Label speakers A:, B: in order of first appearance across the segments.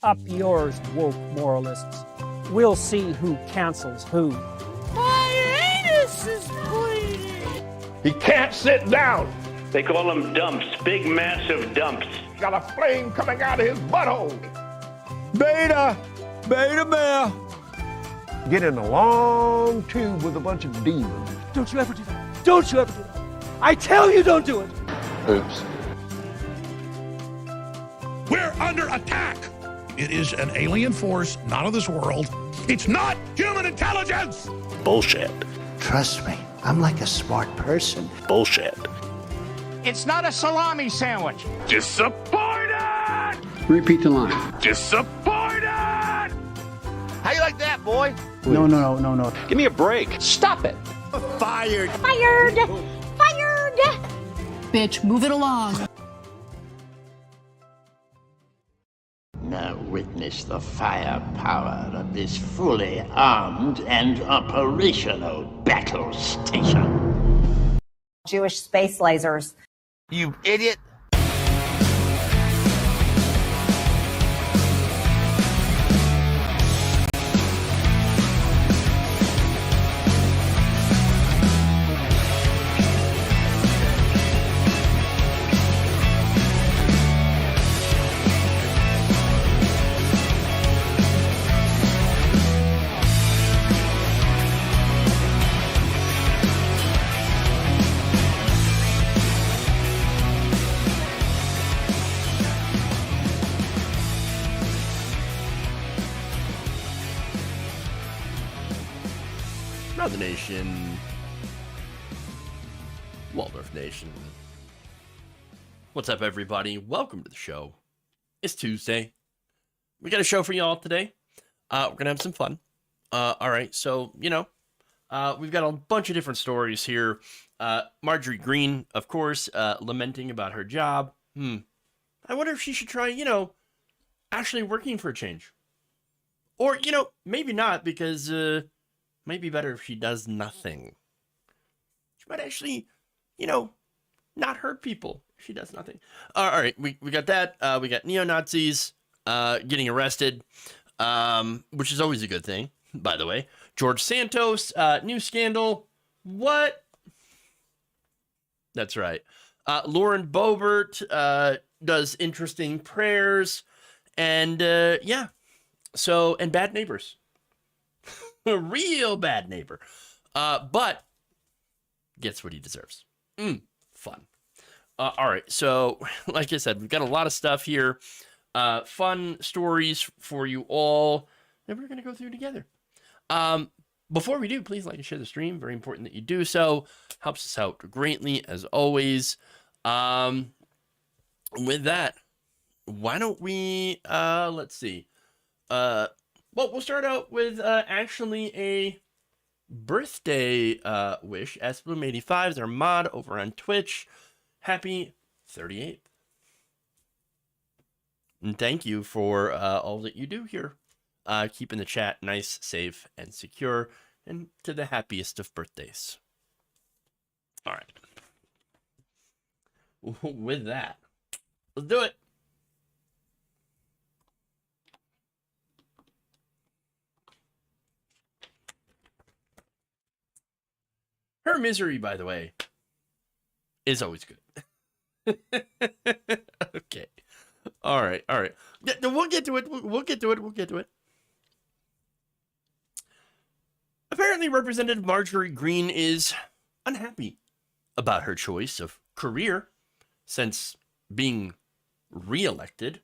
A: Up yours, woke moralists. We'll see who cancels who.
B: My anus is bleeding.
C: He can't sit down.
D: They call them dumps, big massive dumps.
C: Got a flame coming out of his butthole.
E: Beta male.
C: Get in a long tube with a bunch of demons.
A: Don't you ever do that. Don't you ever do that. I tell you, don't do it.
C: Oops.
F: We're under attack. It is an alien force, not of this world. It's not human intelligence.
D: Bullshit.
G: Trust me, I'm like a smart person.
D: Bullshit.
B: It's not a salami sandwich.
D: Disappointed!
H: Repeat the line.
D: Disappointed!
B: How you like that, boy?
H: No.
D: Give me a break.
B: Stop it.
G: Fired.
I: Fired! Fired!
J: Bitch, move it along.
G: Now witness the firepower of this fully armed and operational battle station.
I: Jewish space lasers.
B: You idiot.
K: Brother Nation, Waldorf Nation. What's up, everybody? Welcome to the show. It's Tuesday. We got a show for y'all today. We're gonna have some fun. All right, so we've got a bunch of different stories here. Marjorie Greene, of course, lamenting about her job. I wonder if she should try, actually working for a change, or maybe not, because might be better if she does nothing. She might actually, not hurt people if she does nothing. All right, we got that. We got neo-Nazis getting arrested, which is always a good thing, by the way. George Santos, new scandal. What? That's right. Lauren Boebert does interesting prayers. And, and bad neighbors. A real bad neighbor, but gets what he deserves. Fun. All right, so like I said, we've got a lot of stuff here, fun stories for you all that we're going to go through together. Before we do, please like and share the stream. Very important that you do so. Helps us out greatly, as always. With that, why don't we, let's see. Well, we'll start out with actually a birthday wish. SBloom85 is our mod over on Twitch. Happy 38th. And thank you for all that you do here. Keeping the chat nice, safe, and secure. And to the happiest of birthdays. All right. With that, let's do it. Her misery, by the way, is always good. Okay. All right. Yeah, we'll get to it. We'll get to it. Apparently, Representative Marjorie Greene is unhappy about her choice of career since being reelected.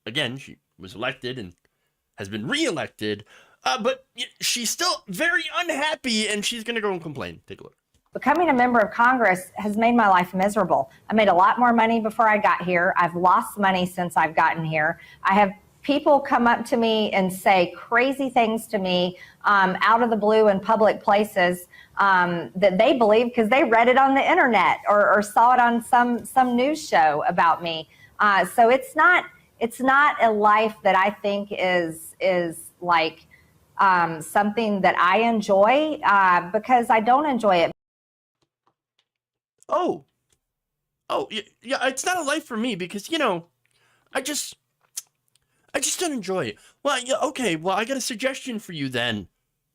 K: Again, she was elected and has been reelected. But she's still very unhappy, and she's going to go and complain. Take a look.
I: Becoming a member of Congress has made my life miserable. I made a lot more money before I got here. I've lost money since I've gotten here. I have people come up to me and say crazy things to me out of the blue in public places that they believe because they read it on the internet or saw it on some news show about me. So it's not a life that I think is like something that I enjoy because I don't enjoy it.
K: Oh, yeah, it's not a life for me because, I I just don't enjoy it. Well, yeah, okay, well, I got a suggestion for you then,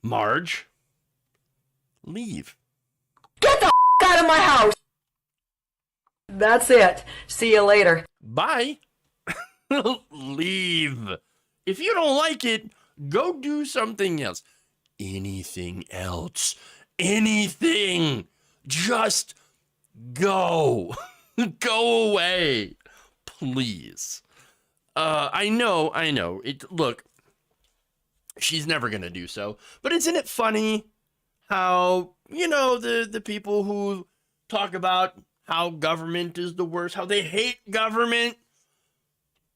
K: Marge. Leave.
L: Get the out of my house! That's it. See you later.
K: Bye. Leave. If you don't like it, go do something else. Anything else. Anything. Just go. Go away. Please. I know. Look, she's never going to do so. But isn't it funny how, the people who talk about how government is the worst, how they hate government,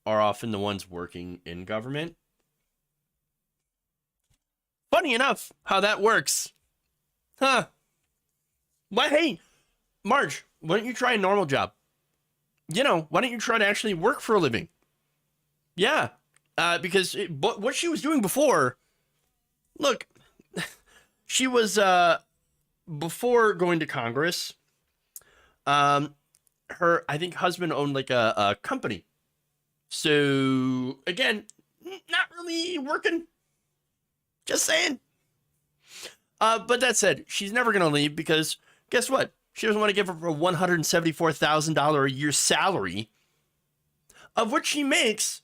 K: are often the ones working in government? Funny enough how that works. Huh. Well, hey, Marge, why don't you try a normal job? Why don't you try to actually work for a living? Yeah, because what she was doing before, look, she was, before going to Congress, her, I think, husband owned like a company. So, again, not really working. Just saying. But that said, she's never going to leave because guess what? She doesn't want to give her a $174,000 a year salary, of which she makes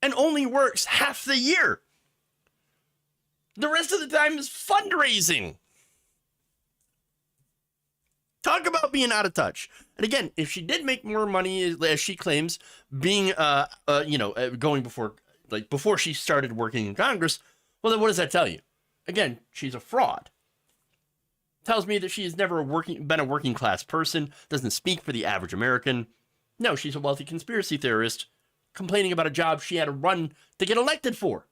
K: and only works half the year. The rest of the time is fundraising. Talk about being out of touch. And again, if she did make more money, as she claims, being, going before she started working in Congress, well, then what does that tell you? Again, she's a fraud. Tells me that she has never been a working class person, doesn't speak for the average American. No, she's a wealthy conspiracy theorist complaining about a job she had to run to get elected for.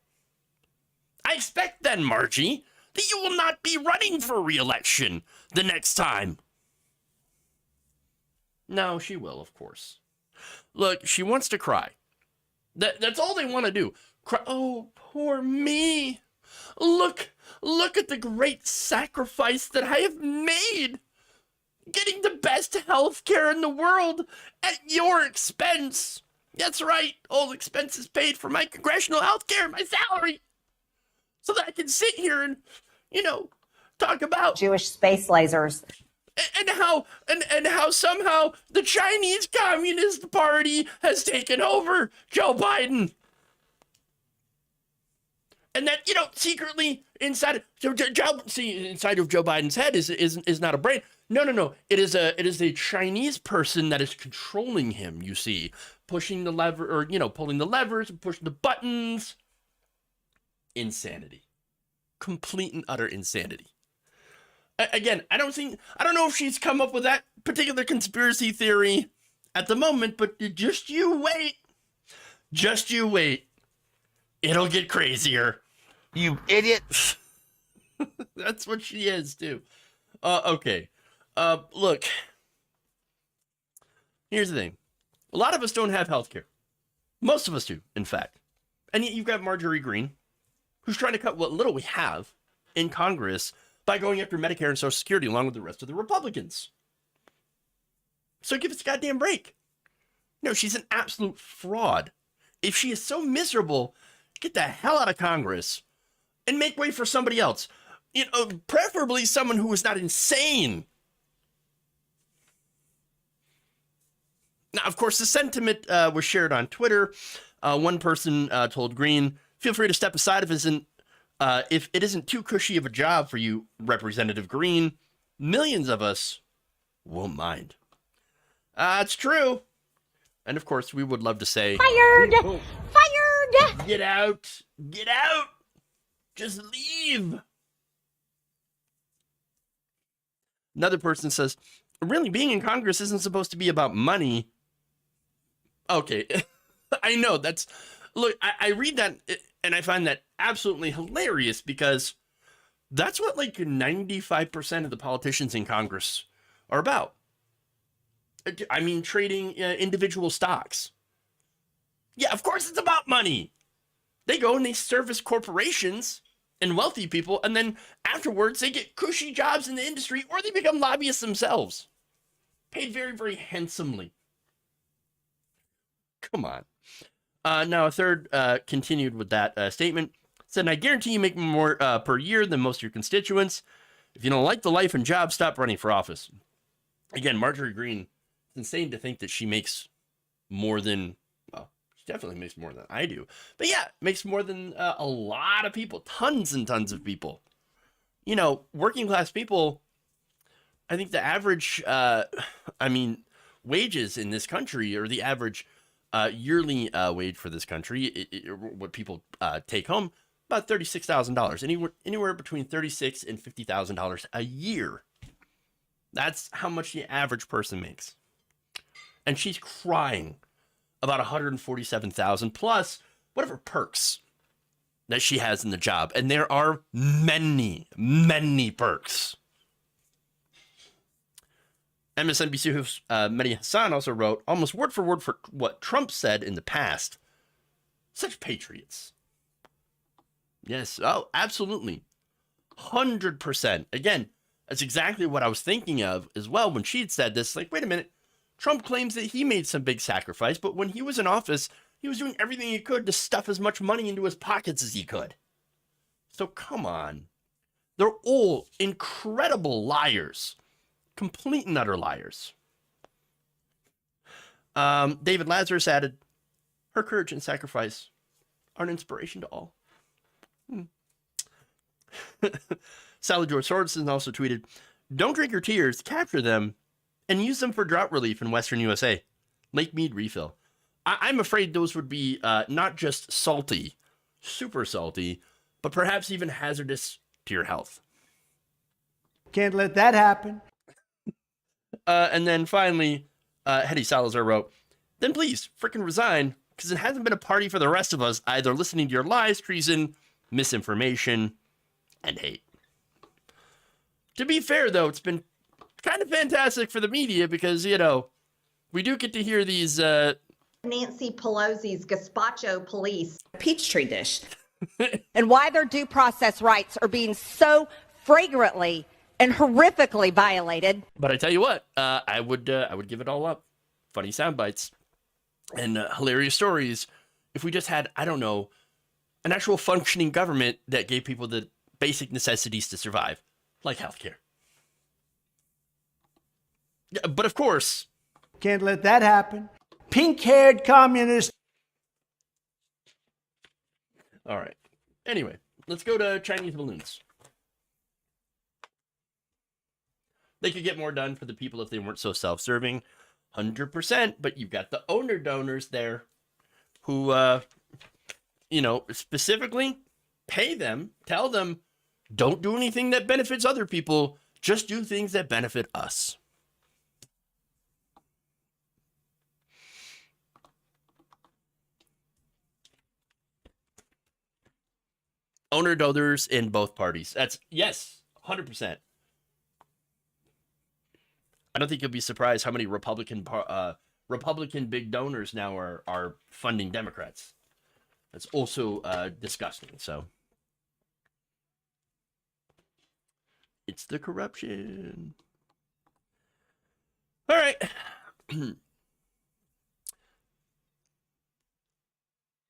K: I expect then, Margie, that you will not be running for re-election the next time. No, she will, of course. Look, she wants to cry. That's all they want to do. Cry. Oh, poor me. Look at the great sacrifice that I have made. Getting the best health care in the world at your expense. That's right. All expenses paid for my congressional health care, my salary. So that I can sit here and, talk about
I: Jewish space lasers.
K: And how somehow the Chinese Communist Party has taken over Joe Biden. And that, secretly inside of Joe Biden's head is not a brain. No. It is a Chinese person that is controlling him, you see, pushing the lever or, pulling the levers and pushing the buttons. Insanity. Complete and utter insanity. Again, I don't know if she's come up with that particular conspiracy theory at the moment, but just you wait. Just you wait. It'll get crazier.
B: You idiot.
K: That's what she is, too. Okay. Look. Here's the thing. A lot of us don't have health care. Most of us do, in fact. And yet you've got Marjorie Greene, who's trying to cut what little we have in Congress by going after Medicare and Social Security along with the rest of the Republicans. So give us a goddamn break. No, she's an absolute fraud. If she is so miserable, get the hell out of Congress and make way for somebody else. Preferably someone who is not insane. Now, of course, the sentiment was shared on Twitter. One person told Greene, feel free to step aside if it isn't too cushy of a job for you, Representative Greene. Millions of us won't mind. It's true. And of course, we would love to say,
I: Fired! Fired!
K: Get out! Get out! Just leave! Another person says, really, being in Congress isn't supposed to be about money. Okay, I know, look, I read that and I find that absolutely hilarious because that's what like 95% of the politicians in Congress are about. I mean, trading individual stocks. Yeah, of course it's about money. They go and they service corporations and wealthy people, and then afterwards they get cushy jobs in the industry or they become lobbyists themselves. Paid very, very handsomely. Come on. Now, a third continued with that statement. Said, I guarantee you make more per year than most of your constituents. If you don't like the life and job, stop running for office. Again, Marjorie Greene, it's insane to think that she makes more than, well, she definitely makes more than I do. But yeah, makes more than a lot of people, tons and tons of people. You know, working class people, I think the average, wages in this country, or the average yearly wage for this country, what people take home, about $36,000, anywhere between $36,000 and $50,000 a year. That's how much the average person makes. And she's crying about $147,000 plus whatever perks that she has in the job. And there are many, many perks. MSNBC host Mehdi Hassan also wrote, almost word for what Trump said in the past. Such patriots. Yes, oh, absolutely. 100%. Again, that's exactly what I was thinking of as well when she'd said this. Like, wait a minute. Trump claims that he made some big sacrifice, but when he was in office, he was doing everything he could to stuff as much money into his pockets as he could. So come on. They're all incredible liars. Complete and utter liars. David Lazarus added, her courage and sacrifice are an inspiration to all. Sally George Sorensen also tweeted, don't drink your tears, capture them, and use them for drought relief in Western USA. Lake Mead refill. I'm afraid those would be not just salty, super salty, but perhaps even hazardous to your health.
E: Can't let that happen.
K: And then finally, Hetty Salazar wrote, then please frickin' resign, because it hasn't been a party for the rest of us, either listening to your lies, treason, misinformation, and hate. To be fair, though, it's been kind of fantastic for the media because, you know, we do get to hear these...
M: Nancy Pelosi's gazpacho police.
L: Peachtree dish.
M: And why their due process rights are being so flagrantly and horrifically violated.
K: But I tell you what, I would give it all up. Funny sound bites and hilarious stories. If we just had, I don't know, an actual functioning government that gave people the basic necessities to survive, like healthcare. Yeah, but of course,
E: can't let that happen. Pink-haired communist.
K: All right. Anyway, let's go to Chinese balloons. They could get more done for the people if they weren't so self-serving. 100%. But you've got the owner donors there who, specifically pay them, tell them, don't do anything that benefits other people. Just do things that benefit us. Owner donors in both parties. That's, yes, 100%. I don't think you'll be surprised how many Republican big donors now are funding Democrats. That's also disgusting. So it's the corruption. All right.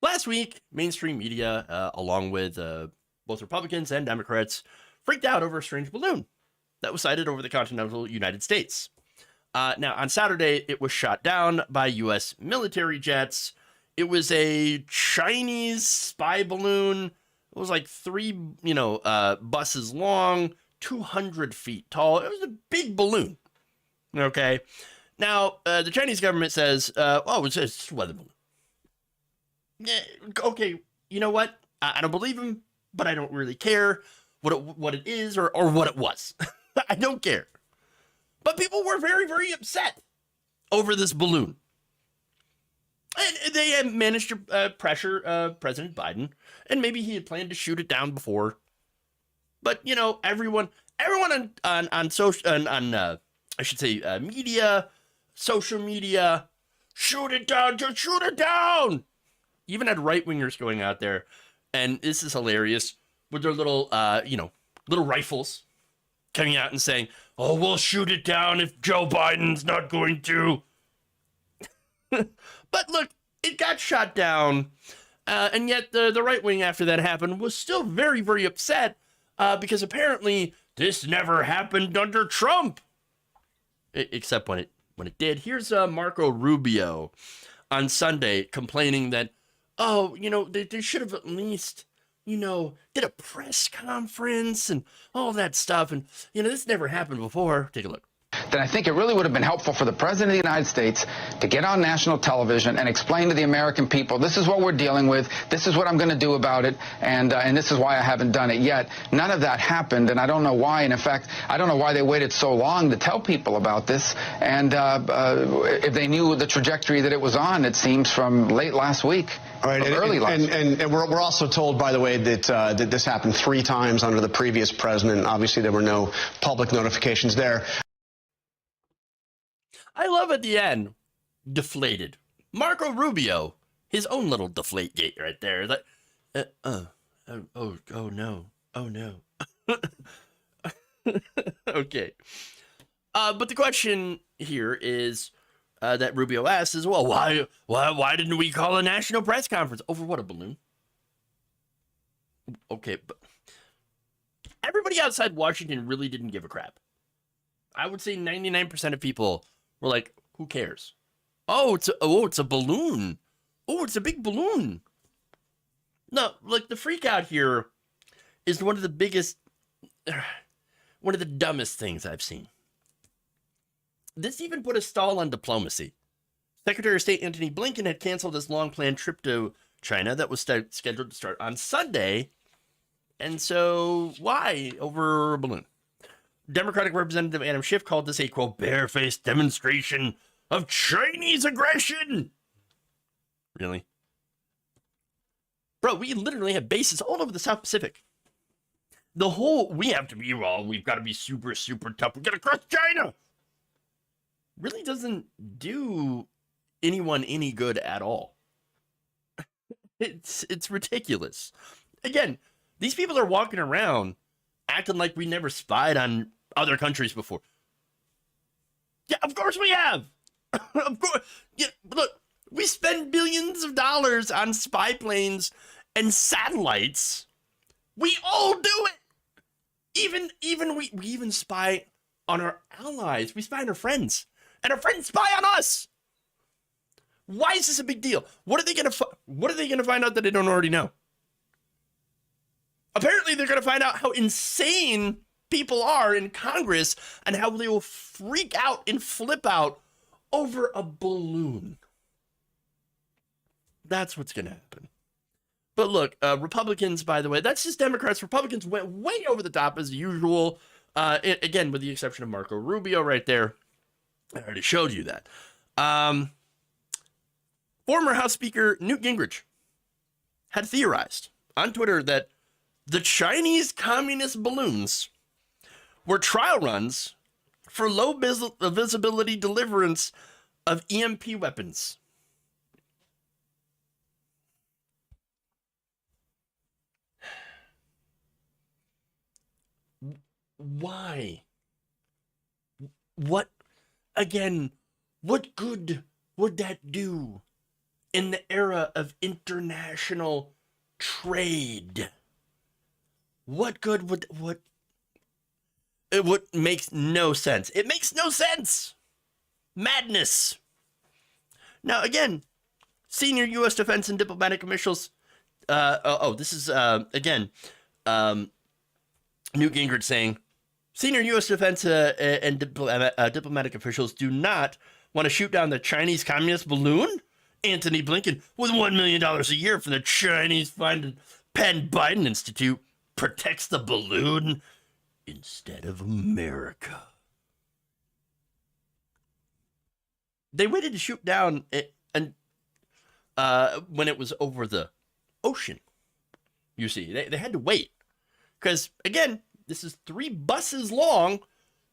K: Last week, mainstream media, along with both Republicans and Democrats, freaked out over a strange balloon that was sighted over the continental United States. Now, on Saturday, it was shot down by U.S. military jets. It was a Chinese spy balloon. It was like 3, buses long, 200 feet tall. It was a big balloon. Okay. Now, the Chinese government says, it's just a weather balloon. Yeah, okay, you know what? I don't believe him, but I don't really care what it is or what it was. I don't care. But people were very, very upset over this balloon. And they had managed to pressure President Biden, and maybe he had planned to shoot it down before. But, everyone on media, social media, shoot it down, just shoot it down. Even had right-wingers going out there, and this is hilarious, with their little rifles coming out and saying, oh, we'll shoot it down if Joe Biden's not going to. But look, It got shot down. And yet the right wing after that happened was still very, very upset because apparently this never happened under Trump. Except when it did. Here's Marco Rubio on Sunday complaining that, oh, they should have at least, did a press conference and all that stuff. And, this never happened before. Take a look.
N: Then I think it really would have been helpful for the President of the United States to get on national television and explain to the American people, this is what we're dealing with, this is what I'm going to do about it, and this is why I haven't done it yet. None of that happened, and I don't know why. And in fact, I don't know why they waited so long to tell people about this. And if they knew the trajectory that it was on, it seems, from late last week.
O: All right, and we're also told, by the way, that this happened 3 times under the previous president. Obviously, there were no public notifications there.
K: I love at the end, deflated. Marco Rubio, his own little deflate gate right there. Like, oh no. Okay. But the question here is that Rubio asks is, well, why didn't we call a national press conference? Over what, a balloon? Okay, but everybody outside Washington really didn't give a crap. I would say 99% of people were like, who cares? Oh, it's a balloon. Oh, it's a big balloon. No, like the Freakout here is one of the biggest, one of the dumbest things I've seen. This even put a stall on diplomacy. Secretary of State Antony Blinken had canceled his long-planned trip to China that was scheduled to start on Sunday. And so why over a balloon? Democratic Representative Adam Schiff called this a, quote, barefaced demonstration of Chinese aggression. Really? Bro, we literally have bases all over the South Pacific. We've got to be super, super tough. We're going to crush China. Really doesn't do anyone any good at all. It's ridiculous. Again, these people are walking around acting like we never spied on other countries before. Yeah, of course we have. Of course. Yeah, look, we spend billions of dollars on spy planes and satellites. We all do it. We even spy on our allies. We spy on our friends. And our friends spy on us. Why is this a big deal? What are they going to find out that they don't already know? Apparently, they're going to find out how insane people are in Congress and how they will freak out and flip out over a balloon. That's what's going to happen. But look, Republicans, by the way, that's just Democrats. Republicans went way over the top as usual. Again, with the exception of Marco Rubio right there. I already showed you that. Former House Speaker Newt Gingrich had theorized on Twitter that the Chinese communist balloons were trial runs for low visibility deliverance of EMP weapons. Why? What, again, what good would that do in the era of international trade? What good would, what makes no sense. It makes no sense. Madness. Now, again, senior U.S. defense and diplomatic officials, this is, again, Newt Gingrich saying, senior U.S. defense and diplomatic officials do not want to shoot down the Chinese communist balloon? Antony Blinken, with $1 million a year from the Chinese-funded Penn Biden Institute, protects the balloon instead of America. They waited to shoot down and when it was over the ocean. You see, they had to wait. Because, again, this is 3 buses long,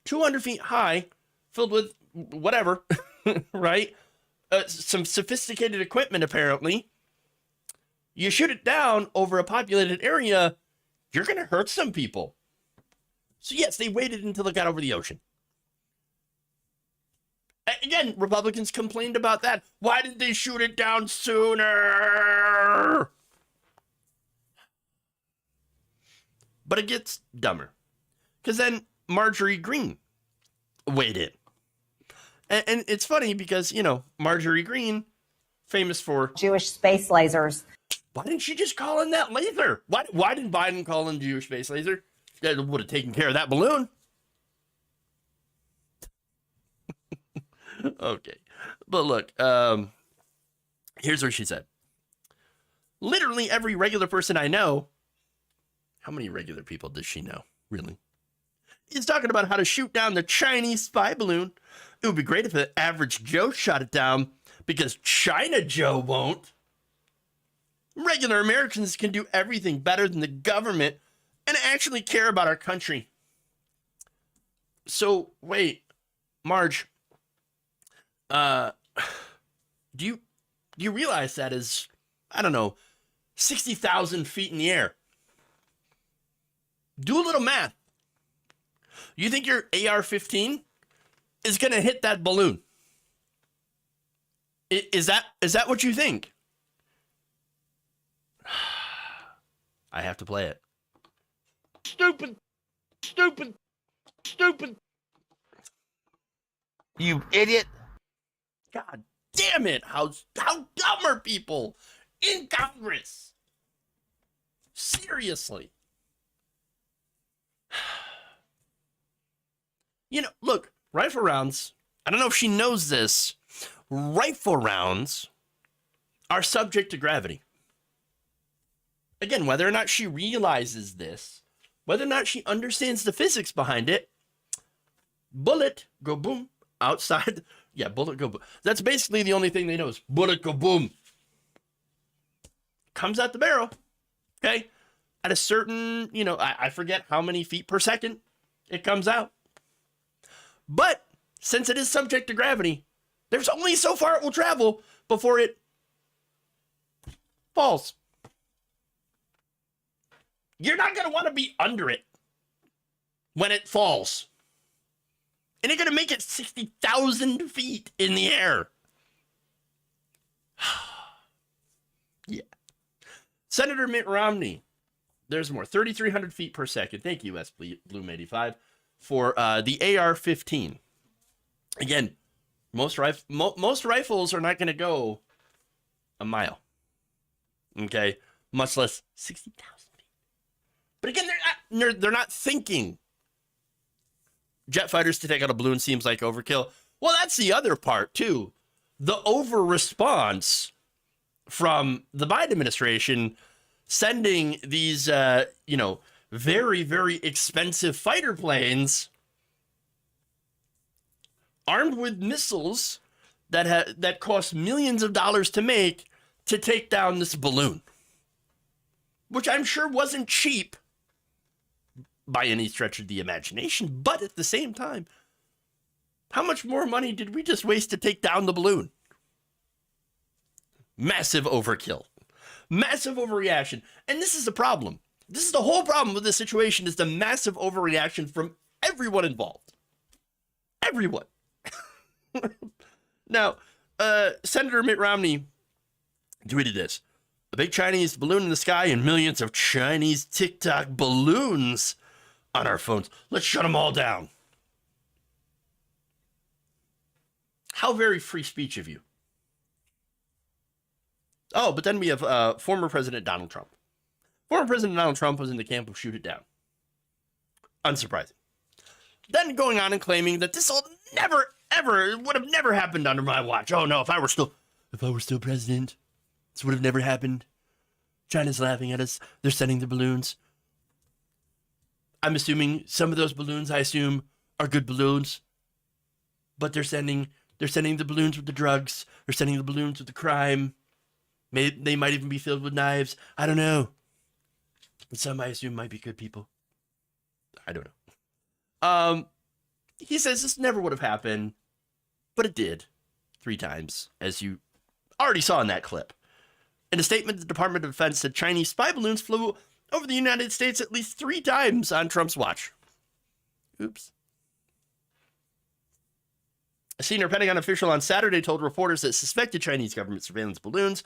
K: 200 feet high, filled with whatever, right? Some sophisticated equipment, apparently. You shoot it down over a populated area, you're going to hurt some people. So, yes, they waited until it got over the ocean. Again, again, Republicans complained about that. Why didn't they shoot it down sooner? But it gets dumber. Because then Marjorie Greene weighed in. And it's funny because, you know, Marjorie Greene, famous for
I: Jewish space lasers.
K: Why didn't she just call in that laser? Why didn't Biden call in Jewish space laser? That would have taken care of that balloon. Okay. But look, here's what she said. Literally every regular person I know, how many regular people does she know, really? Is talking about how to shoot down the Chinese spy balloon. It would be great if the average Joe shot it down, because China Joe won't. Regular Americans can do everything better than the government and actually care about our country. So, wait, Marge, do you realize that is, I don't know, 60,000 feet in the air? Do a little math. You think your AR-15 is going to hit that balloon? Is that what you think? I have to play it.
B: Stupid. Stupid. Stupid. You idiot.
K: God damn it. How dumb are people in Congress? Seriously. You know, look, rifle rounds, I don't know if she knows this, rifle rounds are subject to gravity. Again, whether or not she realizes this, whether or not she understands the physics behind it, bullet, go boom, outside. Yeah, bullet, go boom. That's basically the only thing they know is bullet, go boom. Comes out the barrel, okay? At a certain, you know, I forget how many feet per second it comes out. But since it is subject to gravity, there's only so far it will travel before it falls. You're not going to want to be under it when it falls. And you're going to make it 60,000 feet in the air. Yeah. Senator Mitt Romney, there's more, 3,300 feet per second. Thank you, S. Bloom 85. For the AR-15. Again, most rifles are not going to go a mile. Okay? Much less 60,000 feet. But again, they're not thinking. Jet fighters to take out a balloon seems like overkill. Well, that's the other part, too. The over-response from the Biden administration sending these, very, very expensive fighter planes armed with missiles that cost millions of dollars to make to take down this balloon, which I'm sure wasn't cheap by any stretch of the imagination. But at the same time, how much more money did we just waste to take down the balloon? Massive overkill, massive overreaction. And this is the problem. This is the whole problem with this situation, is the massive overreaction from everyone involved. Everyone. Now, Senator Mitt Romney tweeted this. A big Chinese balloon in the sky and millions of Chinese TikTok balloons on our phones. Let's shut them all down. How very free speech of you. Oh, but then we have former President Donald Trump. Former President Donald Trump was in the camp of shoot it down. Unsurprising. Then going on and claiming that this will never, ever, would have never happened under my watch. Oh no, if I were still president, this would have never happened. China's laughing at us. They're sending the balloons. I'm assuming some of those balloons, are good balloons. But they're sending the balloons with the drugs. They're sending the balloons with the crime. They might even be filled with knives. I don't know. And some I assume might be good people. I don't know. He says this never would have happened, but it did 3 times, as you already saw in that clip. In a statement, the Department of Defense said Chinese spy balloons flew over the United States at least 3 times on Trump's watch. Oops. A senior Pentagon official on Saturday told reporters that suspected Chinese government surveillance balloons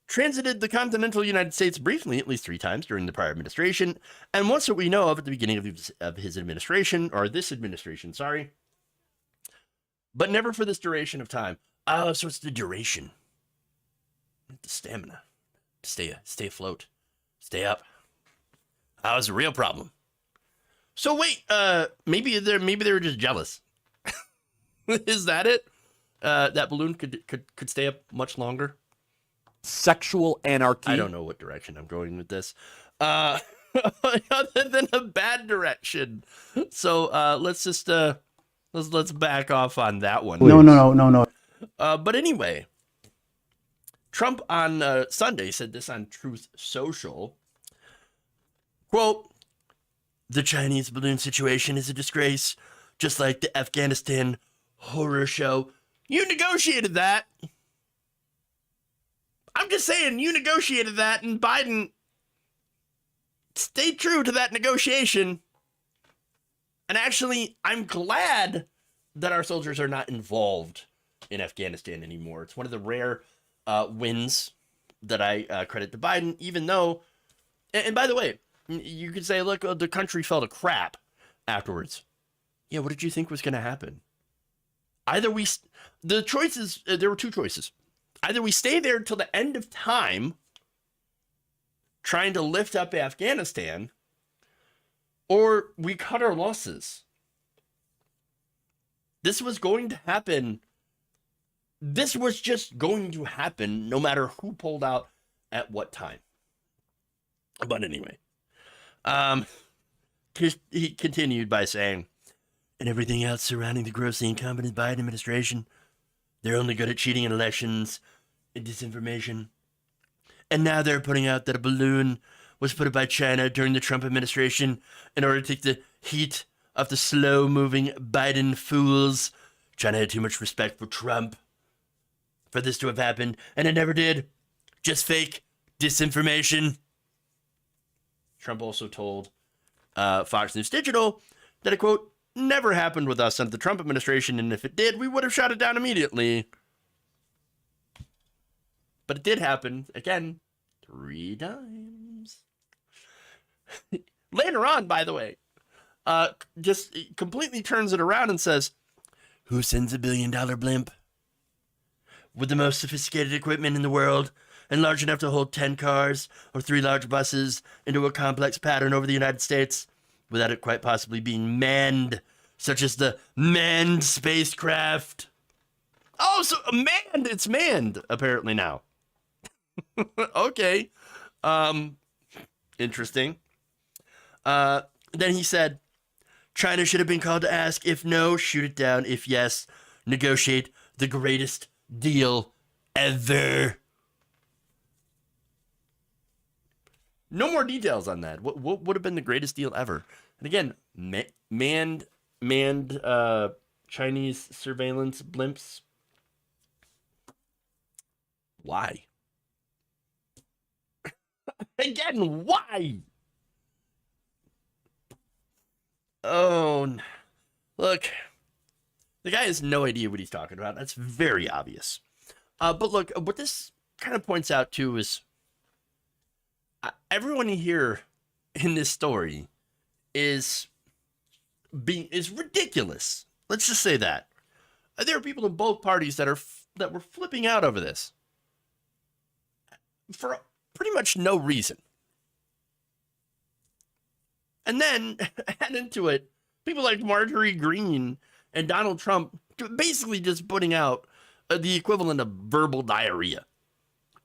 K: transited the continental United States briefly at least 3 times during the prior administration, and once that we know of at the beginning of his administration, or this administration, sorry, but never for this duration of time. Oh, so it's the duration. The stamina to stay afloat, stay up. That was a real problem. So wait, maybe they were just jealous. Is that it? That balloon could stay up much longer.
P: Sexual anarchy.
K: I don't know what direction I'm going with this. Other than a bad direction. So let's just let's back off on that one.
H: No.
K: But anyway, Trump on Sunday said this on Truth Social. Quote, "The Chinese balloon situation is a disgrace, just like the Afghanistan horror show." You negotiated that. I'm just saying, you negotiated that, and Biden stayed true to that negotiation. And actually, I'm glad that our soldiers are not involved in Afghanistan anymore. It's one of the rare wins that I credit to Biden, even though, and by the way, you could say, look, the country fell to crap afterwards. Yeah, what did you think was going to happen? Either there were 2 choices. Either we stay there till the end of time, trying to lift up Afghanistan, or we cut our losses. This was going to happen. This was just going to happen no matter who pulled out at what time. But anyway, he continued by saying, "And everything else surrounding the grossly incompetent Biden administration, they're only good at cheating in elections and disinformation. And now they're putting out that a balloon was put up by China during the Trump administration in order to take the heat off the slow-moving Biden fools. China had too much respect for Trump for this to have happened, and it never did. Just fake disinformation." Trump also told Fox News Digital that it, quote, "never happened with us under the Trump administration, and if it did, we would have shot it down immediately." But it did happen, again, 3 times. Later on, by the way, just completely turns it around and says, "Who sends $1 billion blimp with the most sophisticated equipment in the world and large enough to hold 10 cars or 3 large buses into a complex pattern over the United States without it quite possibly being manned, such as the manned spacecraft?" Oh, so manned, it's manned, apparently now. Okay. Interesting. Then he said, "China should have been called to ask. If no, shoot it down. If yes, negotiate the greatest deal ever." No more details on that. What would have been the greatest deal ever? And again, manned Chinese surveillance blimps. Why? Again, why? Oh, look, the guy has no idea what he's talking about. That's very obvious. But look, what this kind of points out too is everyone here in this story is ridiculous. Let's just say that. There are people in both parties that were flipping out over this for pretty much no reason. And then add into it people like Marjorie Greene and Donald Trump basically just putting out the equivalent of verbal diarrhea.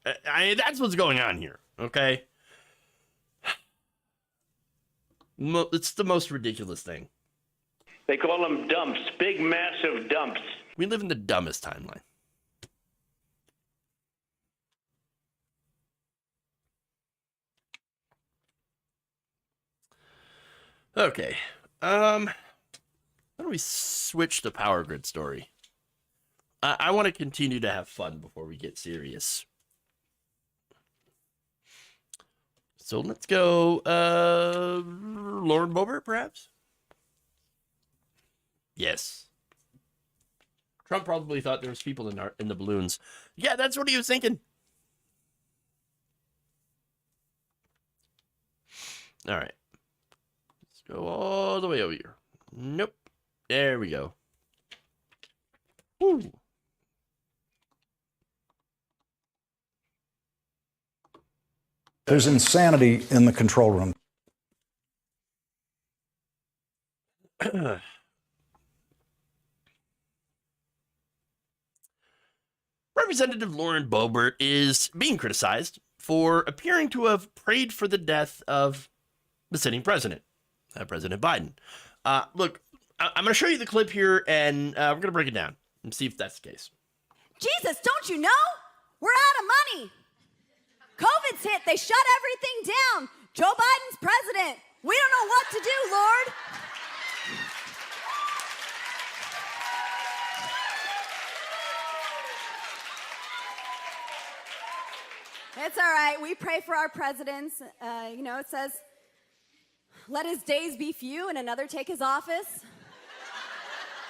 K: That's what's going on here, okay? It's the most ridiculous thing.
D: They call them dumps, big, massive dumps.
K: We live in the dumbest timeline. Okay. Why don't we switch the power grid story? I want to continue to have fun before we get serious. So let's go, Lauren Boebert, perhaps? Yes. Trump probably thought there was people in the balloons. Yeah, that's what he was thinking. All right. Let's go all the way over here. Nope. There we go. Woo.
Q: There's insanity in the control room.
K: Representative Lauren Boebert is being criticized for appearing to have prayed for the death of the sitting president, President Biden. Look, I'm going to show you the clip here, and we're going to break it down and see if that's the case.
R: Jesus, don't you know? We're out of money. COVID's hit. They shut everything down. Joe Biden's president. We don't know what to do, Lord. It's all right. We pray for our presidents. It says, let his days be few and another take his office.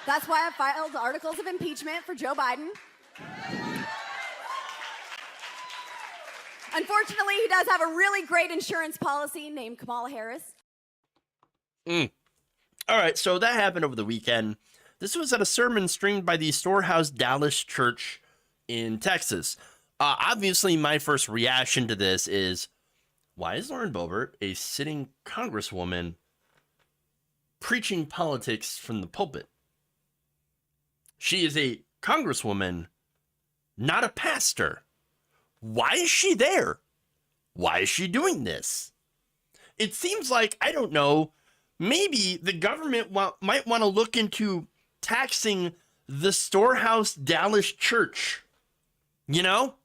R: That's why I filed articles of impeachment for Joe Biden. Unfortunately, he does have a really great insurance policy named Kamala Harris.
K: All right, so that happened over the weekend. This was at a sermon streamed by the Storehouse Dallas Church in Texas. Obviously, my first reaction to this is, why is Lauren Boebert, a sitting congresswoman, preaching politics from the pulpit? She is a congresswoman, not a pastor. Why is she there? Why is she doing this? It seems like, I don't know, maybe the government might want to look into taxing the Storehouse Dallas Church. You know?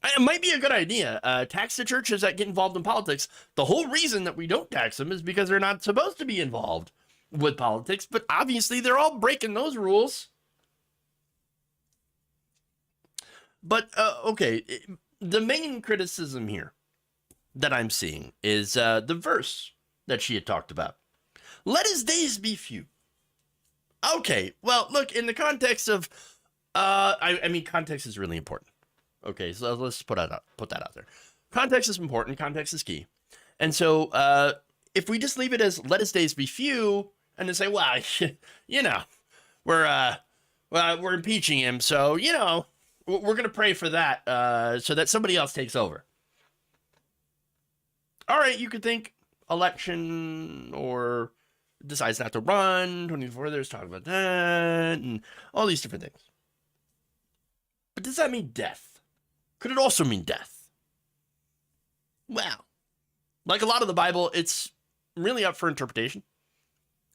K: It might be a good idea. Tax the churches that get involved in politics. The whole reason that we don't tax them is because they're not supposed to be involved with politics, but obviously they're all breaking those rules. But, okay, the main criticism here that I'm seeing is the verse that she had talked about. Let his days be few. Okay, well, look, in the context of, I mean, context is really important. Okay, so let's put that out there. Context is important. Context is key. And so if we just leave it as let his days be few and then say, well, you know, we're impeaching him. So, you know, we're going to pray for that so that somebody else takes over. All right, you could think election or decides not to run. 24 others talk about that and all these different things. But does that mean death? Could it also mean death? Well, like a lot of the Bible, it's really up for interpretation.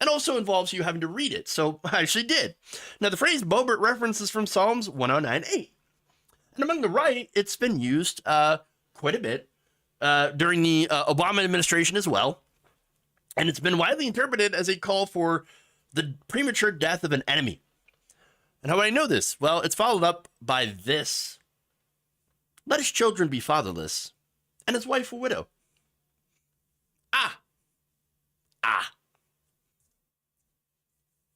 K: And also involves you having to read it. So I actually did. Now, the phrase Boebert references from Psalms 109:8. And among the right, it's been used quite a bit during the Obama administration as well. And it's been widely interpreted as a call for the premature death of an enemy. And how would I know this? Well, it's followed up by this. Let his children be fatherless, and his wife a widow. Ah.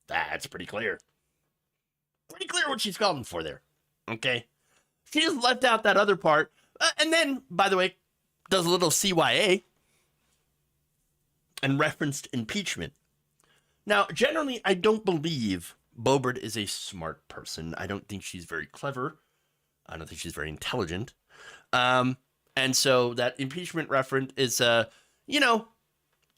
K: That's pretty clear. Pretty clear what she's calling for there. Okay? She just left out that other part. And then, by the way, does a little CYA and referenced impeachment. Now, generally, I don't believe Boebert is a smart person. I don't think she's very clever. I don't think she's very intelligent. And so that impeachment reference is, you know,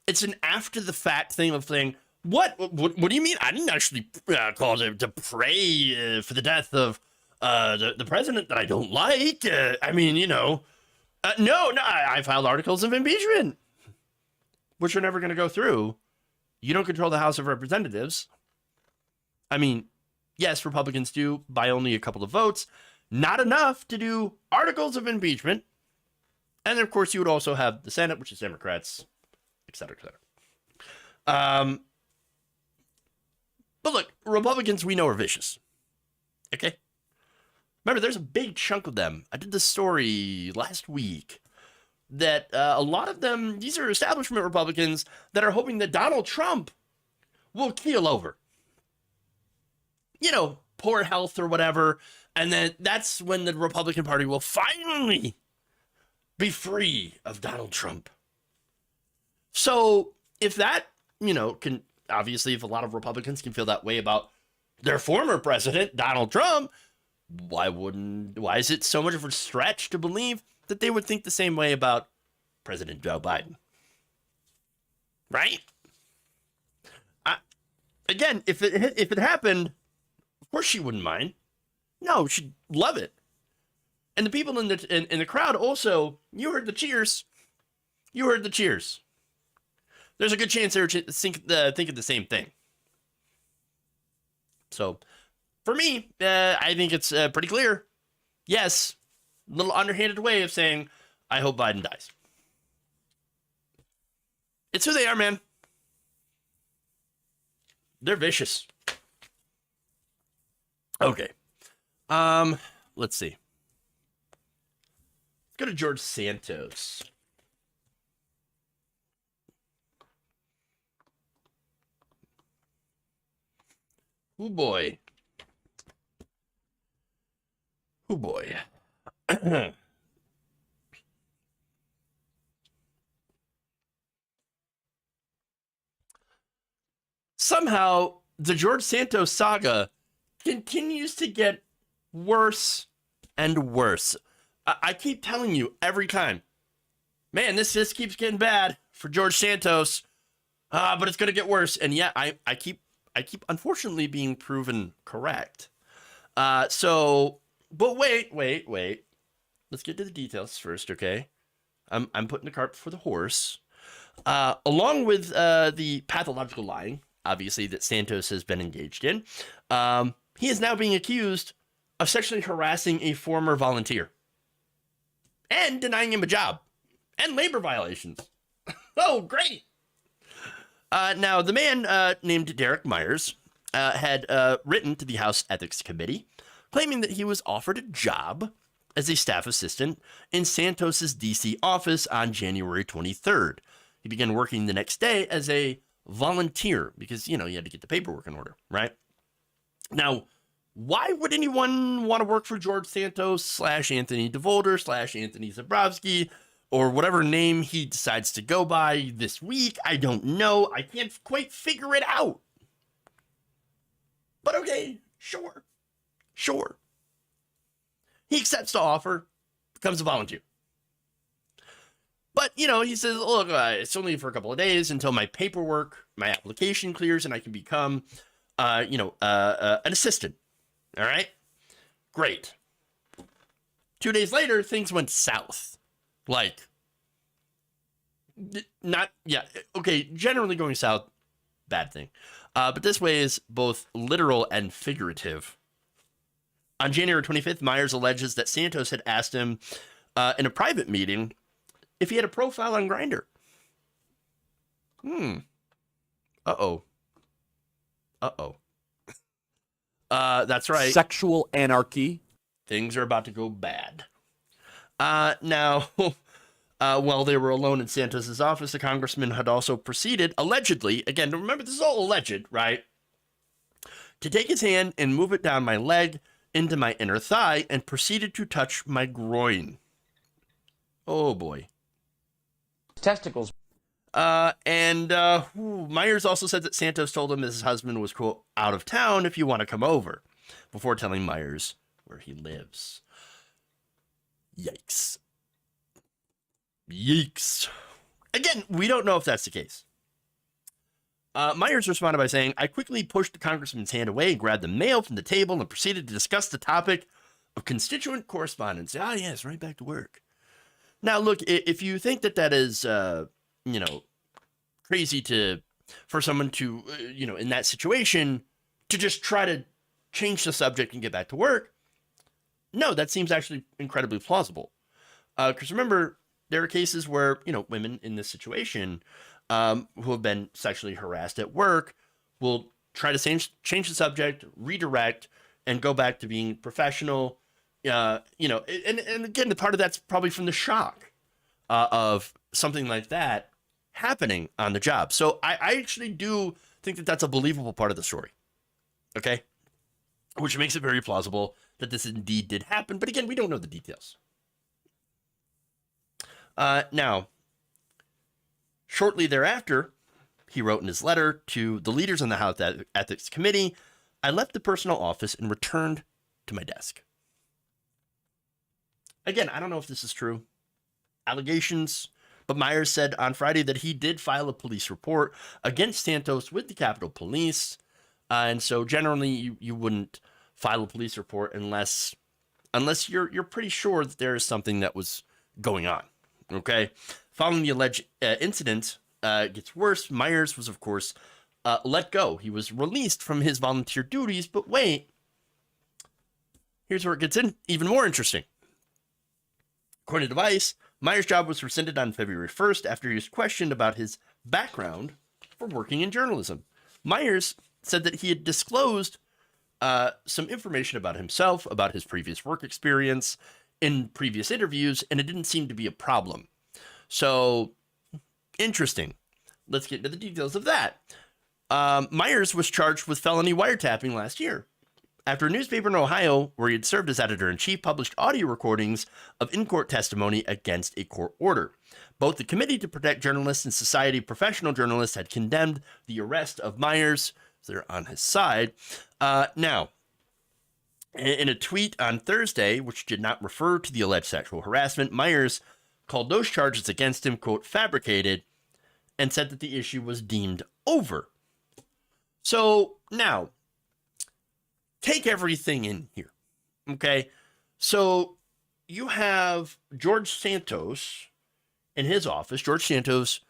K: it's an after the fact thing of saying, what do you mean? I didn't actually call to pray for the death of the president that I don't like. I mean, you know, no, I filed articles of impeachment, which are never going to go through. You don't control the House of Representatives. I mean, yes, Republicans do by only a couple of votes. Not enough to do articles of impeachment. And then, of course, you would also have the Senate, which is Democrats, et cetera, et cetera. But look, Republicans we know are vicious. Okay? Remember, there's a big chunk of them. I did this story last week that a lot of them, these are establishment Republicans that are hoping that Donald Trump will keel over. You know, poor health or whatever. And then that's when the Republican Party will finally be free of Donald Trump. So if that, can obviously, if a lot of Republicans can feel that way about their former president, Donald Trump, why is it so much of a stretch to believe that they would think the same way about President Joe Biden? Right? Again, if it happened, of course she wouldn't mind. No, she'd love it. And the people in the crowd also, you heard the cheers. You heard the cheers. There's a good chance they're thinking the same thing. So, for me, I think it's pretty clear. Yes, a little underhanded way of saying, I hope Biden dies. It's who they are, man. They're vicious. Okay. Let's see. Let's go to George Santos. Oh boy. Oh boy. Somehow, the George Santos saga continues to get worse and worse. I keep telling you every time, man, this just keeps getting bad for George Santos, but it's going to get worse. And yeah, I keep unfortunately being proven correct. But wait. Let's get to the details first, okay? I'm putting the cart before the horse. Along with the pathological lying, obviously, that Santos has been engaged in, he is now being accused of sexually harassing a former volunteer and denying him a job and labor violations. Oh, great. Now, the man named Derek Myers had written to the House Ethics Committee claiming that he was offered a job as a staff assistant in Santos's D.C. office on January 23rd. He began working the next day as a volunteer because, you had to get the paperwork in order, right? Now, why would anyone want to work for George Santos / Anthony DeVolder / Anthony Zabrowski or whatever name he decides to go by this week? I don't know. I can't quite figure it out. But okay, sure. He accepts the offer, becomes a volunteer. But, he says, look, it's only for a couple of days until my paperwork, my application clears, and I can become, an assistant. All right? Great. 2 days later, things went south. Generally going south, bad thing. But this way is both literal and figurative. On January 25th, Myers alleges that Santos had asked him in a private meeting if he had a profile on Grindr. Uh-oh. That's right.
P: Sexual anarchy.
K: Things are about to go bad. Now, while they were alone in Santos's office, the congressman had also proceeded, allegedly, again, remember this is all alleged, right? To take his hand and move it down my leg into my inner thigh and proceeded to touch my groin. Oh boy.
B: Testicles.
K: Myers also said that Santos told him his husband was, quote, out of town if you want to come over, before telling Myers where he lives. Yikes. Again, we don't know if that's the case. Myers responded by saying, I quickly pushed the congressman's hand away and grabbed the mail from the table and proceeded to discuss the topic of constituent correspondence. Ah, yes, right back to work. Now, look, if you think that is, crazy for someone to, in that situation, to just try to change the subject and get back to work, no, that seems actually incredibly plausible. Because remember, there are cases where, women in this situation who have been sexually harassed at work will try to change the subject, redirect, and go back to being professional. And again, the part of that's probably from the shock of something like that happening on the job. So I actually do think that that's a believable part of the story. Okay? which makes it very plausible that this indeed did happen. But again, we don't know the details. Now, shortly thereafter, he wrote in his letter to the leaders on the House Ethics Committee, "I left the personal office and returned to my desk." Again, I don't know if this is true. Allegations, but Myers said on Friday that he did file a police report against Santos with the Capitol Police. And so generally you wouldn't file a police report unless you're pretty sure that there is something that was going on. Okay. Following the alleged incident, gets worse. Myers was, of course, let go. He was released from his volunteer duties, but wait, here's where it gets even more interesting. According to Vice, Myers' job was rescinded on February 1st after he was questioned about his background for working in journalism. Myers said that he had disclosed some information about himself, about his previous work experience in previous interviews, and it didn't seem to be a problem. So, interesting. Let's get into the details of that. Myers was charged with felony wiretapping last year after a newspaper in Ohio, where he had served as editor-in-chief, published audio recordings of in-court testimony against a court order. Both the Committee to Protect Journalists and Society of Professional Journalists had condemned the arrest of Myers. So they're on his side. Now, in a tweet on Thursday, which did not refer to the alleged sexual harassment, Myers called those charges against him, quote, fabricated, and said that the issue was deemed over. So now, take everything in here, okay? So you have George Santos in his office. George Santos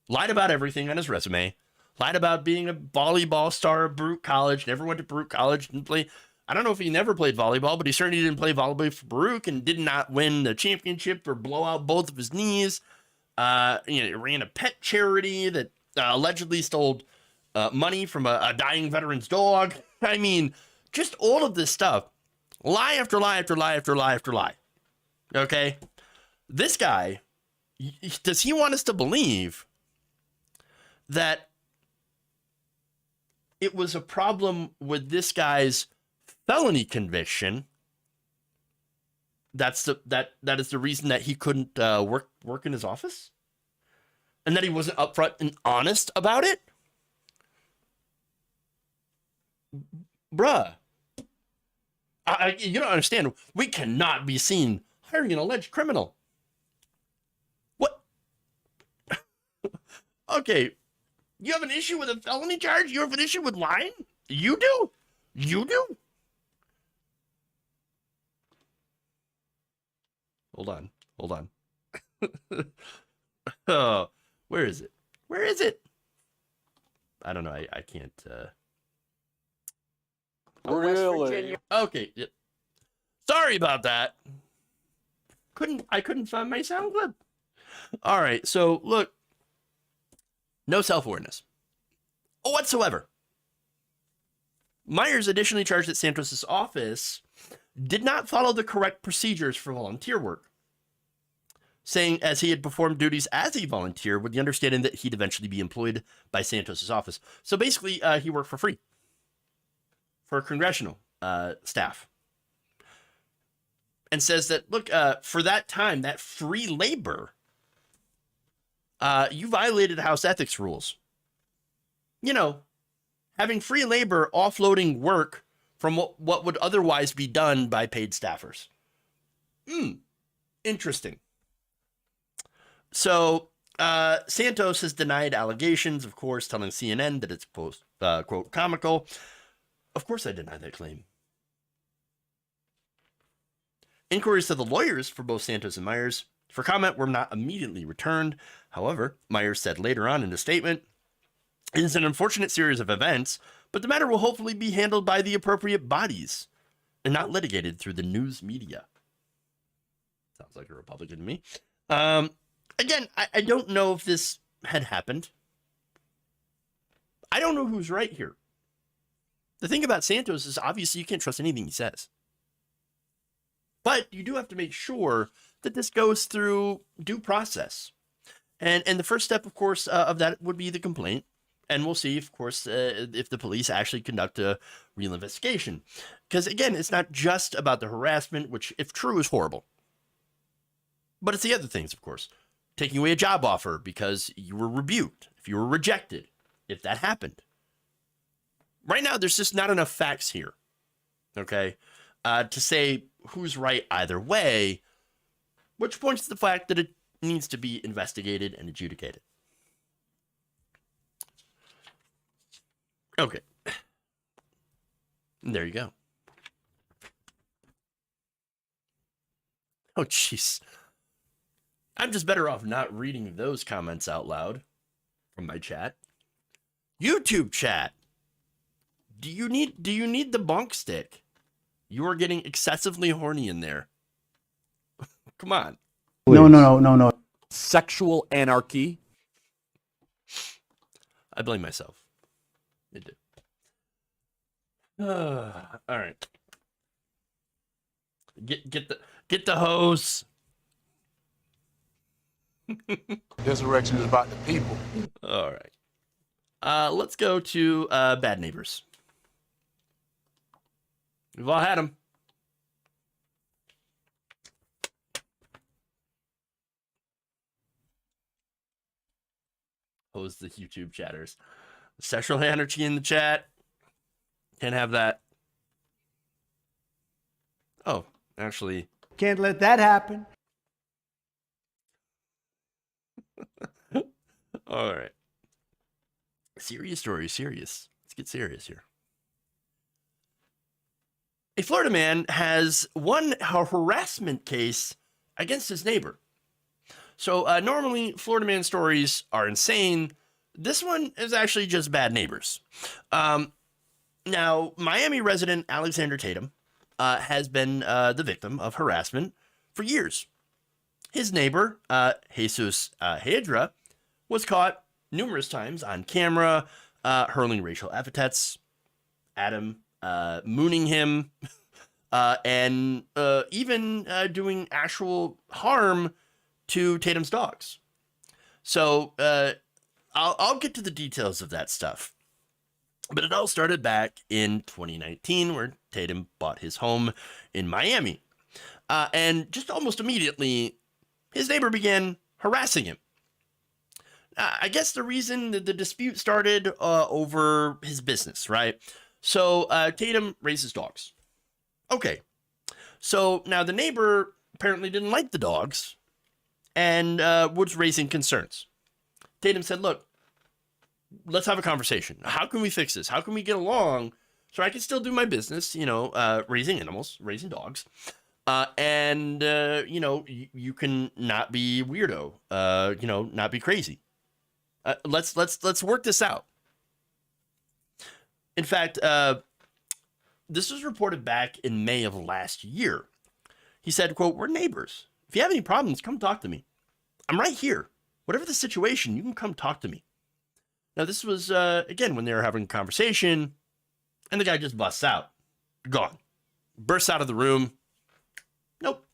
K: lied about everything on his resume, lied about being a volleyball star at Baruch College, never went to Baruch College, didn't play. I don't know if he never played volleyball, but he certainly didn't play volleyball for Baruch and did not win the championship or blow out both of his knees. He ran a pet charity that allegedly stole money from a dying veteran's dog. I mean, just all of this stuff, lie after lie after lie after lie after lie. Okay? This guy, does he want us to believe that it was a problem with this guy's felony conviction? That is the reason that he couldn't work in his office? And that he wasn't upfront and honest about it? Bruh, you don't understand. We cannot be seen hiring an alleged criminal. What? Okay, you have an issue with a felony charge? You have an issue with lying? You do? You do? Hold on. Oh, where is it? Where is it? I don't know. I can't.
A: Really?
K: Okay. Yeah. Sorry about that. I couldn't find my sound clip. All right. So look, no self-awareness whatsoever. Myers additionally charged that Santos's office did not follow the correct procedures for volunteer work, saying as he had performed duties as a volunteer with the understanding that he'd eventually be employed by Santos's office. So basically, he worked for free for congressional staff. And says that, look, for that time, that free labor, you violated House ethics rules. You know, having free labor offloading work from what would otherwise be done by paid staffers. Interesting. So Santos has denied allegations, of course, telling CNN that it's, quote, comical. Of course I deny that claim. Inquiries to the lawyers for both Santos and Myers for comment were not immediately returned. However, Myers said later on in a statement, "It is an unfortunate series of events, but the matter will hopefully be handled by the appropriate bodies and not litigated through the news media." Sounds like a Republican to me. Again, I don't know if this had happened. I don't know who's right here. The thing about Santos is obviously you can't trust anything he says. But you do have to make sure that this goes through due process. And the first step, of course, of that would be the complaint. And we'll see, of course, if the police actually conduct a real investigation. Because, again, it's not just about the harassment, which, if true, is horrible. But it's the other things, of course. Taking away a job offer because you were rebuked, if you were rejected, if that happened. Right now, there's just not enough facts here, okay, to say who's right either way, which points to the fact that it needs to be investigated and adjudicated. Okay. There you go. Oh, jeez. I'm just better off not reading those comments out loud from my chat. YouTube chat. Do you need the bonk stick? You are getting excessively horny in there. Come on.
P: No. Sexual anarchy.
K: I blame myself. I do. All right. Get the hose.
S: Insurrection is about the people.
K: All right. Let's go to Bad Neighbors. We've all had them. Hose the YouTube chatters. Sexual anarchy in the chat. Can't have that. Oh, actually.
E: Can't let that happen.
K: All right. Serious story, serious. Let's get serious here. A Florida man has won a harassment case against his neighbor. So normally Florida man stories are insane. This one is actually just bad neighbors. Now, Miami resident Alexander Tatum has been the victim of harassment for years. His neighbor, Jesus Hedra, was caught numerous times on camera, hurling racial epithets at him, mooning him, and even doing actual harm to Tatum's dogs. So I'll get to the details of that stuff. But it all started back in 2019, where Tatum bought his home in Miami. And just almost immediately, his neighbor began harassing him. I guess the reason that the dispute started over his business, right? So Tatum raises dogs. Okay. So now the neighbor apparently didn't like the dogs and was raising concerns. Tatum said, look, let's have a conversation. How can we fix this? How can we get along so I can still do my business, raising animals, raising dogs, and you can not be weirdo, not be crazy. Let's work this out. In fact, this was reported back in May of last year. He said, quote, "We're neighbors. If you have any problems, come talk to me. I'm right here. Whatever the situation, you can come talk to me." Now, this was, again, when they were having a conversation, and the guy just busts out. Gone. Bursts out of the room. Nope.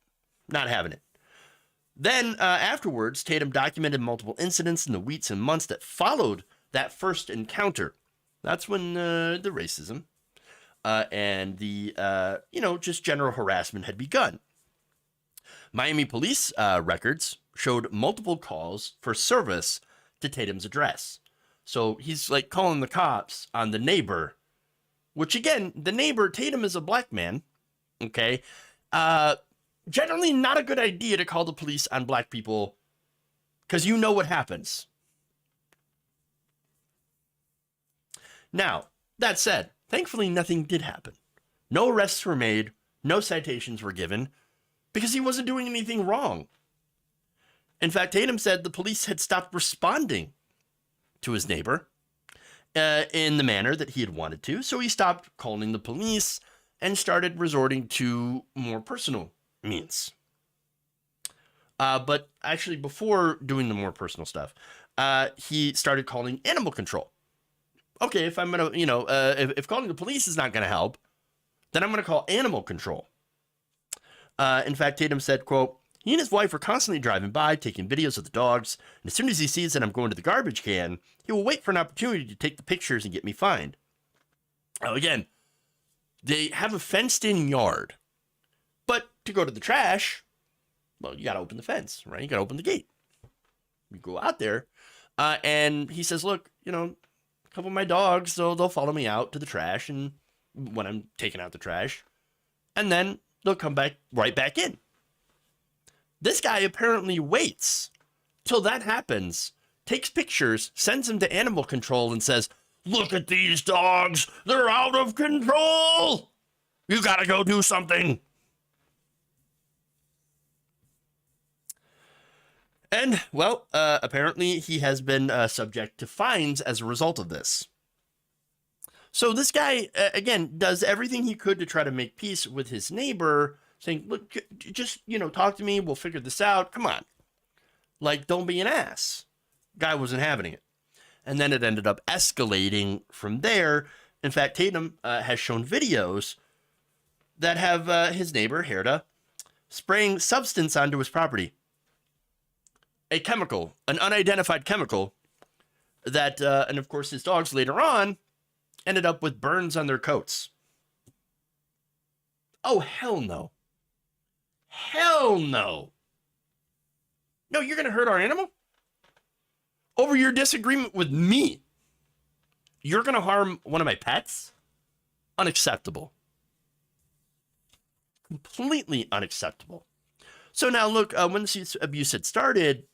K: Not having it. Then, afterwards, Tatum documented multiple incidents in the weeks and months that followed that first encounter. That's when the racism and the, just general harassment had begun. Miami police records showed multiple calls for service to Tatum's address. So he's like calling the cops on the neighbor, which again, the neighbor, Tatum is a black man. Okay. Generally not a good idea to call the police on black people because you know what happens. Now, that said, thankfully nothing did happen. No arrests were made. No citations were given because he wasn't doing anything wrong. In fact, Tatum said the police had stopped responding to his neighbor in the manner that he had wanted to. So he stopped calling the police and started resorting to more personal means. But actually, before doing the more personal stuff, he started calling animal control. Okay, if I'm going to, if calling the police is not going to help, then I'm going to call animal control. In fact, Tatum said, quote, He and his wife are constantly driving by, taking videos of the dogs, and as soon as he sees that I'm going to the garbage can, he will wait for an opportunity to take the pictures and get me fined. Now, again, they have a fenced-in yard, but to go to the trash, well, you got to open the fence, right? You got to open the gate. You go out there, and he says, look, a couple of my dogs, so they'll follow me out to the trash, and when I'm taking out the trash, and then they'll come back right back in. This guy apparently waits till that happens, takes pictures, sends them to animal control, and says, look at these dogs. They're out of control. You got to go do something. And, well, apparently he has been subject to fines as a result of this. So this guy, again, does everything he could to try to make peace with his neighbor, saying, look, just, talk to me. We'll figure this out. Come on. Like, don't be an ass. Guy wasn't having it. And then it ended up escalating from there. In fact, Tatum has shown videos that have his neighbor, Herda, spraying substance onto his property. A chemical, an unidentified chemical that, and of course his dogs later on, ended up with burns on their coats. Oh, hell no. Hell no. No, you're going to hurt our animal? Over your disagreement with me. You're going to harm one of my pets? Unacceptable. Completely unacceptable. So now look, when this abuse had started,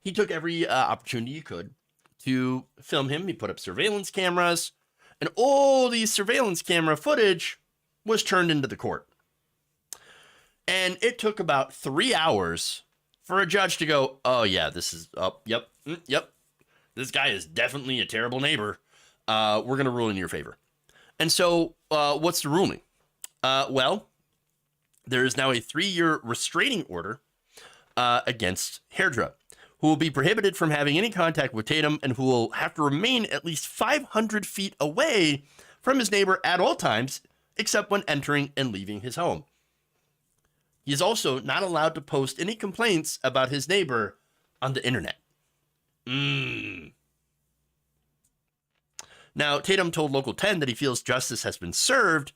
K: he took every opportunity he could to film him. He put up surveillance cameras, and all these surveillance camera footage was turned into the court. And it took about 3 hours for a judge to go, oh yeah, this is, yep. This guy is definitely a terrible neighbor. We're going to rule in your favor. And so what's the ruling? Well, there is now a 3-year restraining order against Herda, who will be prohibited from having any contact with Tatum and who will have to remain at least 500 feet away from his neighbor at all times, except when entering and leaving his home. He is also not allowed to post any complaints about his neighbor on the internet. Now, Tatum told Local 10 that he feels justice has been served,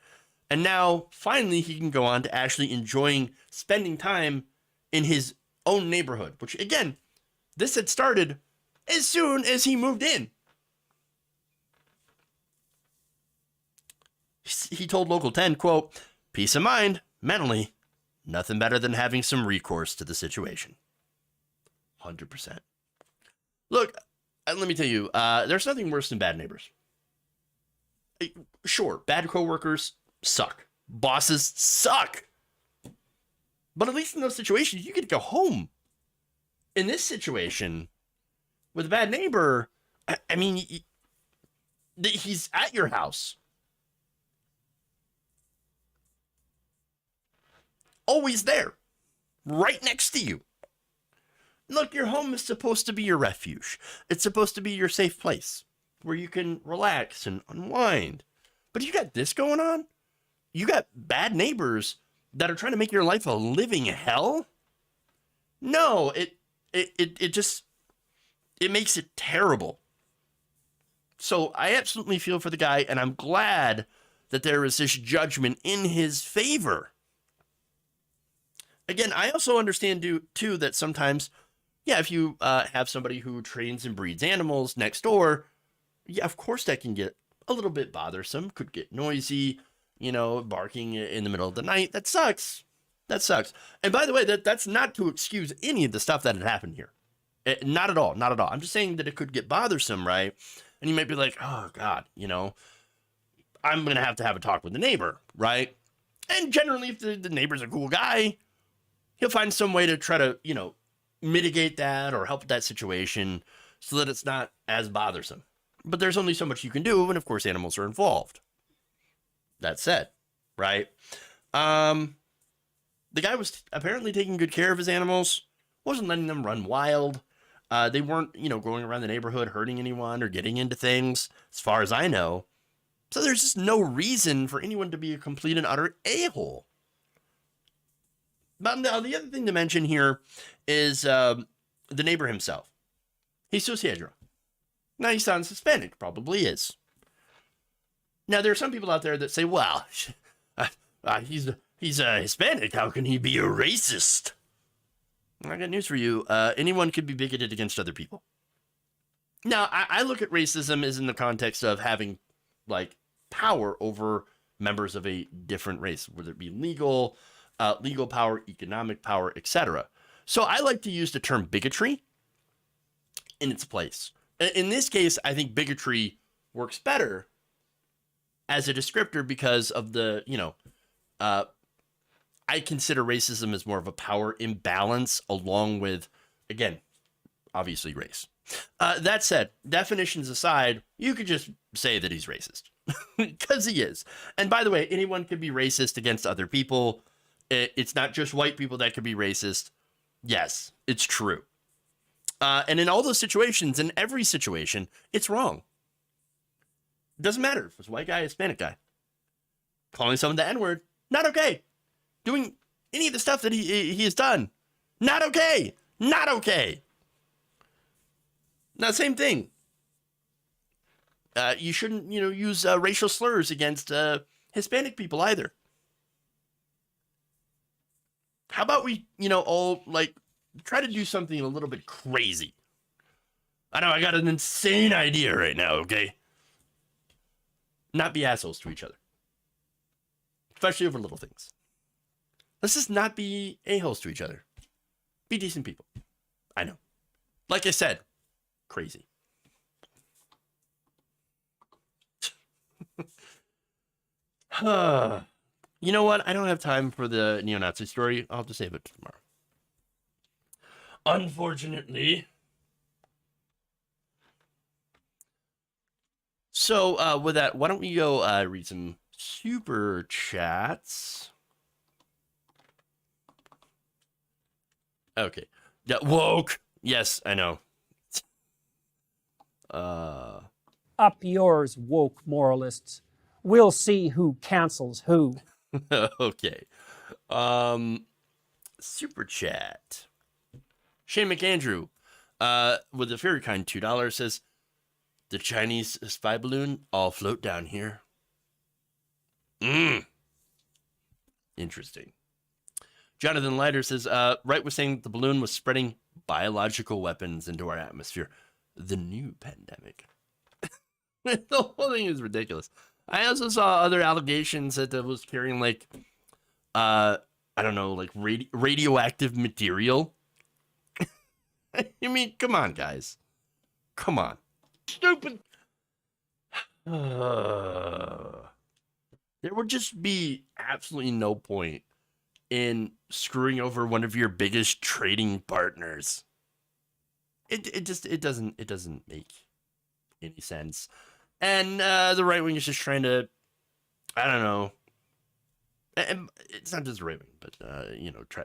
K: and now, finally, he can go on to actually enjoying spending time in his own neighborhood, which, again, this had started as soon as he moved in. He told Local 10, quote, peace of mind, mentally, nothing better than having some recourse to the situation. 100%. Look, let me tell you, there's nothing worse than bad neighbors. Sure, bad coworkers suck. Bosses suck. But at least in those situations, you get to go home. In this situation, with a bad neighbor, I mean, he's at your house. Always there. Right next to you. Look, your home is supposed to be your refuge. It's supposed to be your safe place where you can relax and unwind. But you got this going on? You got bad neighbors that are trying to make your life a living hell? No, it makes it terrible. So I absolutely feel for the guy, and I'm glad that there is this judgment in his favor. Again, I also understand, too, that sometimes, yeah, if you have somebody who trains and breeds animals next door, yeah, of course that can get a little bit bothersome, could get noisy, barking in the middle of the night. That sucks. That sucks. And by the way, that's not to excuse any of the stuff that had happened here. Not at all. Not at all. I'm just saying that it could get bothersome, right? And you might be like, oh, God, I'm going to have a talk with the neighbor, right? And generally, if the neighbor's a cool guy, he'll find some way to try to, mitigate that or help with that situation so that it's not as bothersome. But there's only so much you can do, and of course, animals are involved. That said, right? The guy was apparently taking good care of his animals, wasn't letting them run wild. They weren't, going around the neighborhood hurting anyone or getting into things, as far as I know. So there's just no reason for anyone to be a complete and utter a-hole. But the other thing to mention here is the neighbor himself. Jesus Hedro. Now, he sounds Hispanic, probably is. Now, there are some people out there that say, well, he's Hispanic. How can he be a racist? I got news for you. Anyone could be bigoted against other people. Now, I look at racism as in the context of having, like, power over members of a different race, whether it be legal power, economic power, etc. So I like to use the term bigotry in its place. In this case, I think bigotry works better as a descriptor because of the, I consider racism as more of a power imbalance along with, again, obviously race. That said, definitions aside, you could just say that he's racist because he is. And by the way, anyone could be racist against other people. It's not just white people that could be racist. Yes, it's true. And in all those situations, in every situation, it's wrong. It doesn't matter if it's a white guy, Hispanic guy. Calling someone the N-word, not okay. Doing any of the stuff that he has done, not okay. Not okay. Now, same thing. You shouldn't, use racial slurs against Hispanic people either. How about we, all try to do something a little bit crazy? I know I got an insane idea right now, okay? Not be assholes to each other. Especially over little things. Let's just not be a-holes to each other. Be decent people. I know. Like I said, crazy. You know what? I don't have time for the neo-Nazi story. I'll have to save it tomorrow. Unfortunately. So, with that, why don't we go read some super chats? Okay. Yeah, woke. Yes, I know.
A: Up yours, woke moralists. We'll see who cancels who.
K: Okay. Super chat. Shane McAndrew, with a very kind $2 says, the Chinese spy balloon all float down here. Interesting. Jonathan Leiter says, Wright was saying the balloon was spreading biological weapons into our atmosphere. The new pandemic. The whole thing is ridiculous. I also saw other allegations that it was carrying radioactive material. I mean, come on, guys. Come on. Stupid. There would just be absolutely no point in screwing over one of your biggest trading partners. It doesn't make any sense. And the right wing is just trying to, I don't know. And it's not just the right wing, but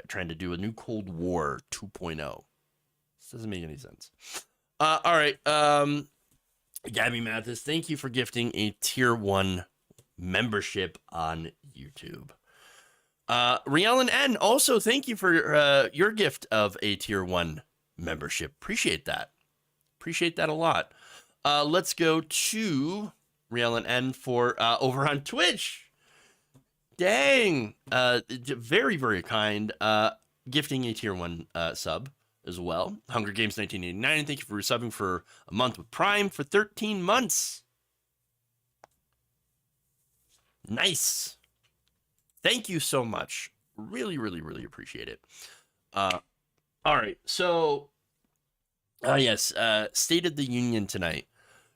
K: trying to do a new Cold War 2.0. This doesn't make any sense. All right. Gabby Mathis, thank you for gifting a tier 1 membership on YouTube. Riellen N, also thank you for your gift of a tier 1 membership. Appreciate that. Appreciate that a lot. Let's go to Riellen N for over on Twitch. Dang. Very, very kind. Gifting a tier 1 sub as well. Hunger Games 1989. Thank you for subbing for a month with Prime for 13 months. Nice. Thank you so much. Really, really, really appreciate it. All right. So, yes, State of the Union tonight.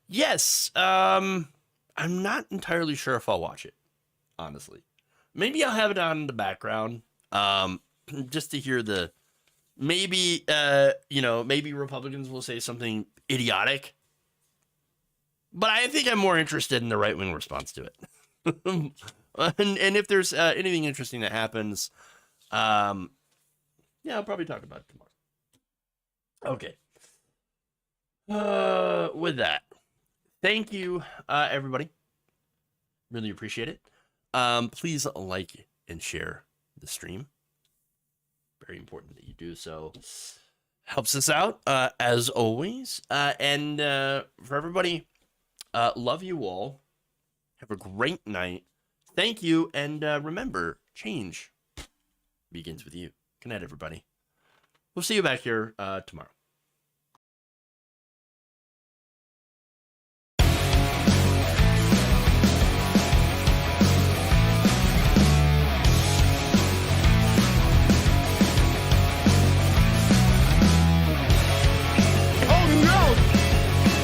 K: Yes. I'm not entirely sure if I'll watch it, honestly. Maybe I'll have it on in the background, just to hear maybe Republicans will say something idiotic, but I think I'm more interested in the right-wing response to it. and if there's anything interesting that happens, I'll probably talk about it tomorrow. Okay. With that, thank you, everybody. Really appreciate it. Please like and share the stream. Very important that you do so. Helps us out, as always. And for everybody, love you all. Have a great night. Thank you. And remember, change begins with you. Good night, everybody. We'll see you back here tomorrow.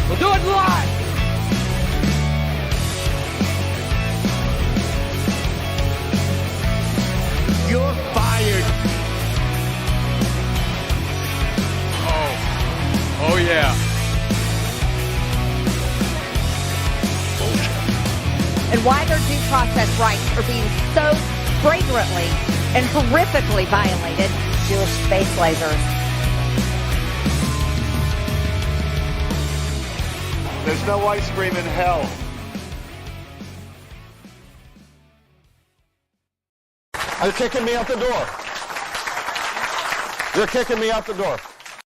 A: We'll do it live.
C: You're fired.
P: Oh yeah.
M: And why their due process rights are being so flagrantly and horrifically violated. Jewish space lasers.
S: There's no ice cream in hell.
C: You're kicking me out the door. You're kicking me out the door.